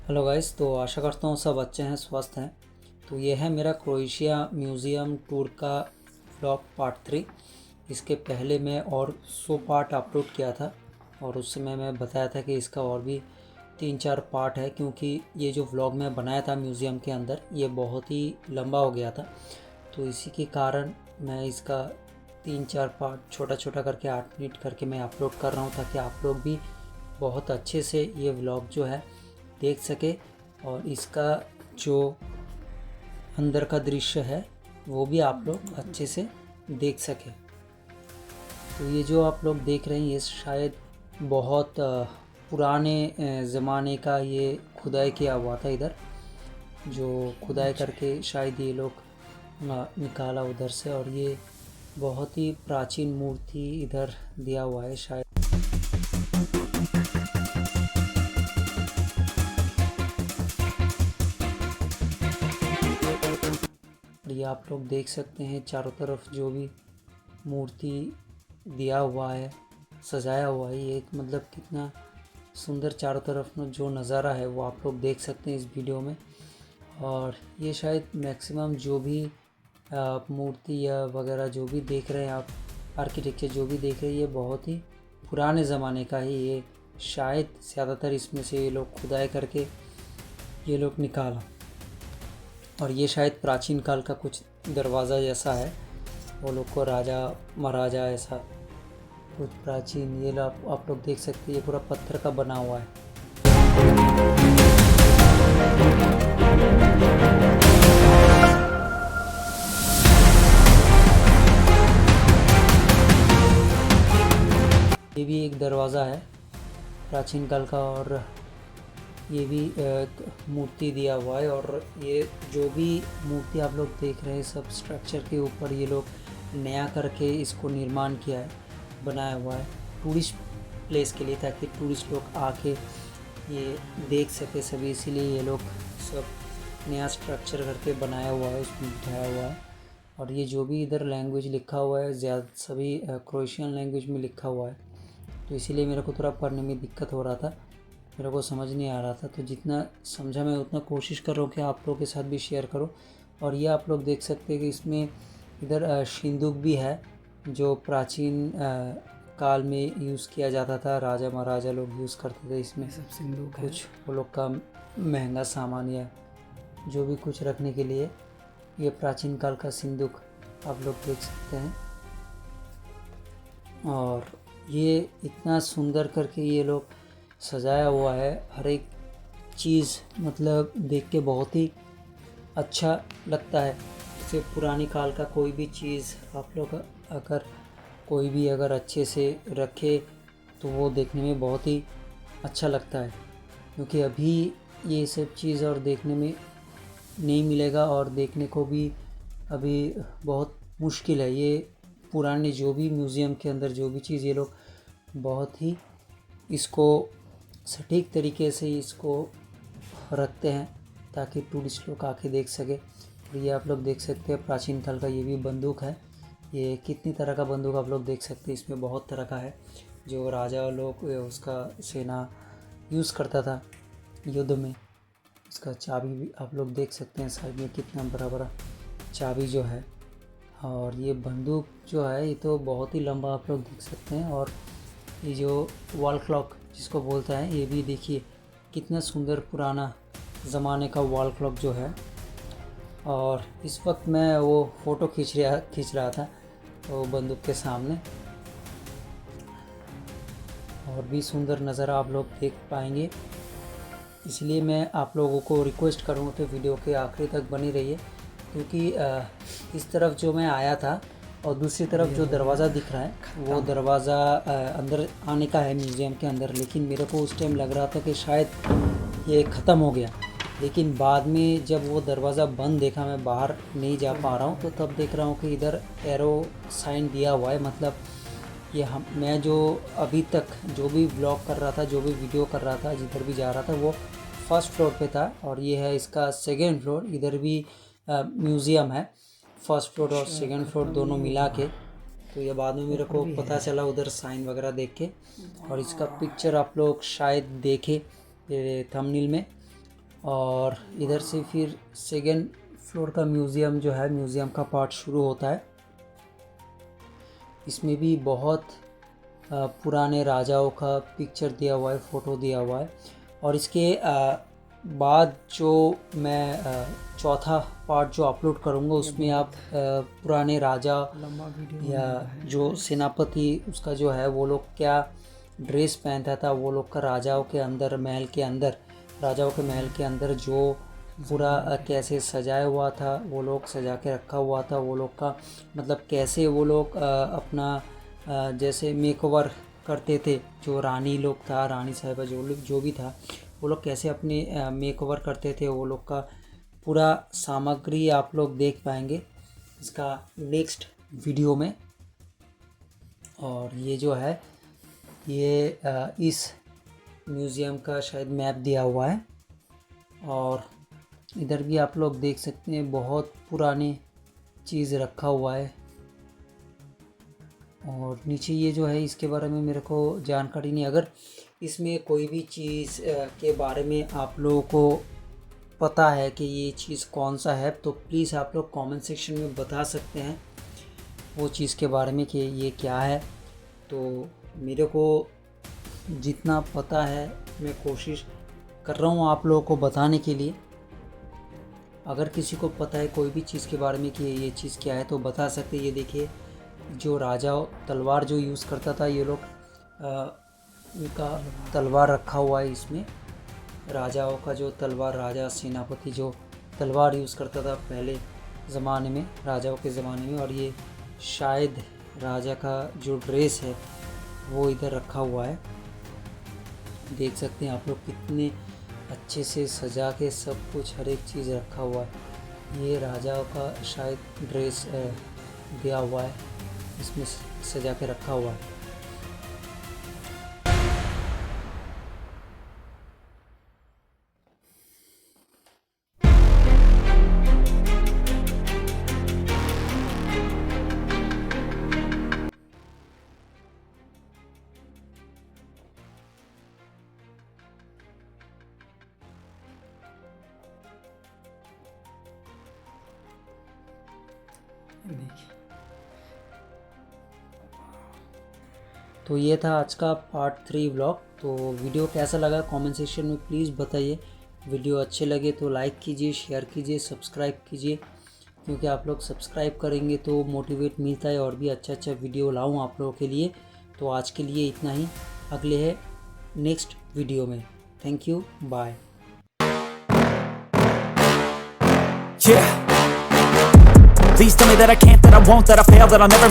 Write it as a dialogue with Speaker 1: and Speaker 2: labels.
Speaker 1: Hello guys, तो आशा करता हूँ सब अच्छे हैं, स्वस्थ हैं। तो ये है मेरा क्रोएशिया म्यूज़ियम टूर का व्लॉग पार्ट 3। इसके पहले मैं और 100 पार्ट अपलोड किया था और उस समय मैं बताया था कि इसका और भी 3-4 पार्ट है, क्योंकि ये जो व्लॉग मैं बनाया था म्यूज़ियम के अंदर ये बहुत ही लंबा हो गया था। तो इसी के कारण मैं इसका 3-4 पार्ट छोटा छोटा करके 8 मिनट करके मैं अपलोड कर रहा हूँ, ताकि आप लोग भी बहुत अच्छे से ये व्लॉग जो है देख सके और इसका जो अंदर का दृश्य है वो भी आप लोग अच्छे से देख सके। तो ये जो आप लोग देख रहे हैं ये शायद बहुत पुराने ज़माने का ये खुदाई किया हुआ था इधर, जो खुदाई करके शायद ये लोग निकाला उधर से। और ये बहुत ही प्राचीन मूर्ति इधर दिया हुआ है शायद। ये आप लोग देख सकते हैं चारों तरफ जो भी मूर्ति दिया हुआ है, सजाया हुआ है, ये मतलब कितना सुंदर चारों तरफ में जो नज़ारा है वो आप लोग देख सकते हैं इस वीडियो में। और ये शायद मैक्सिमम जो भी मूर्ति या वगैरह जो भी देख रहे हैं आप, आर्किटेक्चर जो भी देख रहे हैं, ये बहुत ही पुराने ज़माने का ही ये शायद ज़्यादातर इसमें से ये लोग खुदाई करके ये लोग निकाला। और ये शायद प्राचीन काल का कुछ दरवाज़ा जैसा है, वो लोग को राजा महाराजा ऐसा कुछ प्राचीन, ये आप लोग देख सकते हैं ये पूरा पत्थर का बना हुआ है। ये भी एक दरवाज़ा है प्राचीन काल का, और ये भी मूर्ति दिया हुआ है। और ये जो भी मूर्ति आप लोग देख रहे हैं सब स्ट्रक्चर के ऊपर ये लोग नया करके इसको निर्माण किया है, बनाया हुआ है टूरिस्ट प्लेस के लिए, ताकि टूरिस्ट लोग आके ये देख सके सभी, इसीलिए ये लोग सब नया स्ट्रक्चर करके बनाया हुआ है, उसमें बिठाया हुआ है। और ये जो भी इधर लैंग्वेज लिखा हुआ है ज़्यादा सभी क्रोएशियन लैंग्वेज में लिखा हुआ है, तो इसीलिए मेरे को थोड़ा पढ़ने में दिक्कत हो रहा था, मेरे को समझ नहीं आ रहा था। तो जितना समझा मैं उतना कोशिश कर रहा हूँ कि आप लोगों के साथ भी शेयर करो। और ये आप लोग देख सकते हैं कि इसमें इधर सिंदूक भी है, जो प्राचीन काल में यूज़ किया जाता था, राजा महाराजा लोग यूज़ करते थे। इसमें
Speaker 2: सब सिंदूक
Speaker 1: कुछ वो लोग का महंगा सामान या जो भी कुछ रखने के लिए, ये प्राचीन काल का सिंदूक आप लोग देख सकते हैं। और ये इतना सुंदर करके ये लोग सजाया हुआ है, हर एक चीज़ मतलब देख के बहुत ही अच्छा लगता है। जैसे पुरानी काल का कोई भी चीज़ आप लोग अगर अच्छे से रखे तो वो देखने में बहुत ही अच्छा लगता है, क्योंकि अभी ये सब चीज़ और देखने में नहीं मिलेगा, और देखने को भी अभी बहुत मुश्किल है। ये पुराने जो भी म्यूज़ियम के अंदर जो भी चीज़ ये लोग बहुत ही इसको सटीक तरीके से इसको रखते हैं, ताकि टूरिस्ट लोग आके देख सके। और ये आप लोग देख सकते हैं प्राचीन काल का ये भी बंदूक है। ये कितनी तरह का बंदूक आप लोग देख सकते हैं, इसमें बहुत तरह का है, जो राजा लोग उसका सेना यूज़ करता था युद्ध में। इसका चाबी भी आप लोग देख सकते हैं साइड में, कितना बड़ा बड़ा चाबी जो है। और ये बंदूक जो है ये तो बहुत ही लंबा आप लोग देख सकते हैं। और ये जो वॉल क्लॉक जिसको बोलता है, ये भी देखिए कितना सुंदर पुराना ज़माने का वॉल क्लॉक जो है। और इस वक्त मैं वो फ़ोटो खींच रहा था वो बंदूक के सामने। और भी सुंदर नज़ारा आप लोग देख पाएंगे, इसलिए मैं आप लोगों को रिक्वेस्ट करूँगा कि वीडियो के आखिरी तक बनी रहिए, क्योंकि इस तरफ जो मैं आया था और दूसरी तरफ जो दरवाज़ा दिख रहा है वो दरवाज़ा अंदर आने का है म्यूज़ियम के अंदर। लेकिन मेरे को उस टाइम लग रहा था कि शायद ये ख़त्म हो गया, लेकिन बाद में जब वो दरवाज़ा बंद देखा, मैं बाहर नहीं जा पा रहा हूँ, तो तब देख रहा हूँ कि इधर एरो साइन दिया हुआ है। मतलब ये मैं जो अभी तक जो भी ब्लॉग कर रहा था, जो भी वीडियो कर रहा था, जिधर भी जा रहा था वो फर्स्ट फ्लोर पे था, और ये है इसका सेकेंड फ्लोर। इधर भी म्यूज़ियम है, फर्स्ट फ्लोर और सेकंड फ्लोर दोनों मिला के। तो ये बाद में मेरे को पता चला उधर साइन वगैरह देख के। और इसका पिक्चर आप लोग शायद देखे थंबनेल में, और इधर से फिर सेकेंड फ्लोर का म्यूज़ियम जो है, म्यूज़ियम का पार्ट शुरू होता है। इसमें भी बहुत पुराने राजाओं का पिक्चर दिया हुआ है, फ़ोटो दिया हुआ है। और इसके बाद जो मैं चौथा पार्ट जो अपलोड करूँगा उसमें आप पुराने राजा या जो सेनापति उसका जो है वो लोग क्या ड्रेस पहनता था, वो लोग का राजाओं के अंदर राजाओं के महल के अंदर जो पूरा कैसे सजाया हुआ था, वो लोग सजा के रखा हुआ था, वो लोग का मतलब कैसे वो लोग अपना जैसे मेकओवर करते थे, जो रानी लोग था, रानी साहिबा जो भी था, वो लोग कैसे अपने मेकओवर करते थे, वो लोग का पूरा सामग्री आप लोग देख पाएंगे इसका नेक्स्ट वीडियो में। और ये जो है ये इस म्यूज़ियम का शायद मैप दिया हुआ है। और इधर भी आप लोग देख सकते हैं बहुत पुरानी चीज़ रखा हुआ है। और नीचे ये जो है इसके बारे में मेरे को जानकारी नहीं। अगर इसमें कोई भी चीज़ के बारे में आप लोगों को पता है कि ये चीज़ कौन सा है, तो प्लीज़ आप लोग कमेंट सेक्शन में बता सकते हैं वो चीज़ के बारे में कि ये क्या है। तो मेरे को जितना पता है मैं कोशिश कर रहा हूँ आप लोगों को बताने के लिए। अगर किसी को पता है कोई भी चीज़ के बारे में कि ये चीज़ क्या है तो बता सकते। ये देखिए जो राजा तलवार जो यूज़ करता था, ये लोग उनका तलवार रखा हुआ है इसमें। राजाओं का जो तलवार, राजा सेनापति जो तलवार यूज़ करता था पहले ज़माने में, राजाओं के ज़माने में। और ये शायद राजा का जो ड्रेस है वो इधर रखा हुआ है। देख सकते हैं आप लोग कितने अच्छे से सजा के सब कुछ हर एक चीज़ रखा हुआ है। ये राजाओं का शायद ड्रेस दिया हुआ है, इसमें सजा के रखा हुआ है। तो ये था आज का पार्ट 3 व्लॉग। तो वीडियो कैसा लगा कमेंट सेक्शन में प्लीज़ बताइए। वीडियो अच्छे लगे तो लाइक कीजिए, शेयर कीजिए, सब्सक्राइब कीजिए, क्योंकि आप लोग सब्सक्राइब करेंगे तो मोटिवेट मिलता है और भी अच्छा वीडियो लाऊं आप लोगों के लिए। तो आज के लिए इतना ही, अगले है नेक्स्ट वीडियो में। Thank you, bye.
Speaker 2: Yeah. Please tell me that I can't, that I won't, that I fail, that I'll never